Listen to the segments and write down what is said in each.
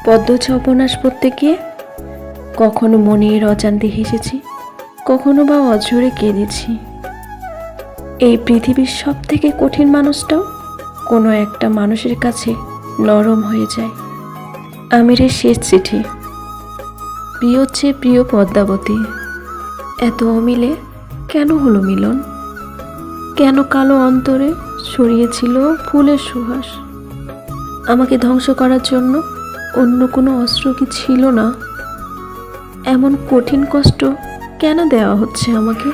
পদ্মজা উপন্যাস পড়তে গিয়ে কখনো মনের অজান্তে হেসেছি, কখনো বা অঝরে কেঁদেছি। এই পৃথিবীর সব থেকে কঠিন মানুষটাও কোনো একটা মানুষের কাছে নরম হয়ে যায়। আমিরের শেষ চিঠি। প্রিয় চেয়ে প্রিয় পদ্মাবতী, এত অমিলে কেন হলো মিলন? কেন কালো অন্তরে ছড়িয়েছিল ফুলের সুবাস? আমাকে ধ্বংস করার জন্য অন্য কোনো অস্ত্র কি ছিল না? এমন কঠিন কষ্ট কেন দেওয়া হচ্ছে আমাকে?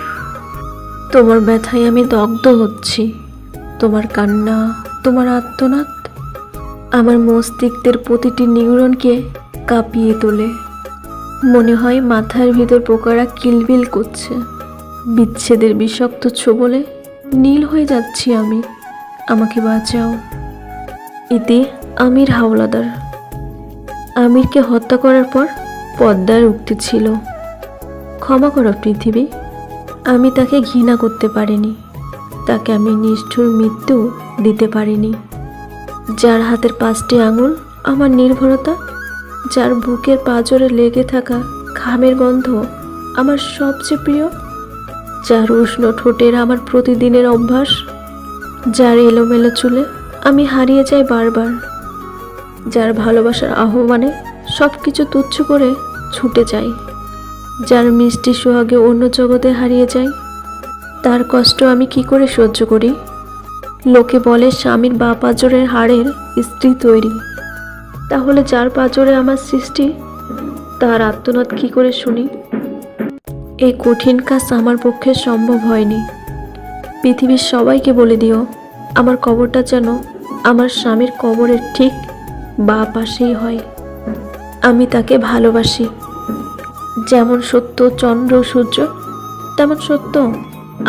তোমার ব্যথায় আমি দগ্ধ হচ্ছি। তোমার কান্না, তোমার আর্তনাদ আমার মস্তিষ্কের প্রতিটি নিউরনকে কাঁপিয়ে তোলে। মনে হয় মাথার ভিতর পোকারা কিলবিল করছে। বিচ্ছেদের বিষাক্ত ছোবলে নীল হয়ে যাচ্ছি আমি। আমাকে বাঁচাও। ইতি আমির হাওলাদার। আমিরকে হত্যা করার পর পদ্মার উক্তি ছিল, ক্ষমা করো পৃথিবী, আমি তাকে ঘৃণা করতে পারিনি, তাকে আমি নিষ্ঠুর মৃত্যু দিতে পারিনি। যার হাতের 5টি আঙুল আমার নির্ভরতা, যার বুকের পাঁজরে লেগে থাকা ঘামের গন্ধ আমার সবচেয়ে প্রিয়, যার উষ্ণ ঠোঁটের আমার প্রতিদিনের অভ্যাস, যার এলোমেলো চুলে আমি হারিয়ে যাই বারবার, যার ভালোবাসার আহ্বানে সব কিছু তুচ্ছ করে ছুটে যাই, যার মিষ্টি সোহাগে অন্য জগতে হারিয়ে যাই, তার কষ্ট আমি কি করে সহ্য করি? লোকে বলে স্বামীর বা পাঁজরের হাড়ের স্ত্রী তৈরি, তাহলে যার পাঁজরে আমার সৃষ্টি, তার আর্তনাদ কি করে শুনি? এই কঠিন কাজ আমার পক্ষে সম্ভব হয়নি। পৃথিবীর সবাইকে বলে দিও আমার কবরটা যেন আমার স্বামীর কবরের ঠিক বা পাশেই হয়। আমি তাকে ভালোবাসি। যেমন সত্য চন্দ্র সূর্য, তেমন সত্য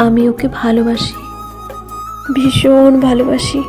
আমি ওকে ভালোবাসি, ভীষণ ভালোবাসি।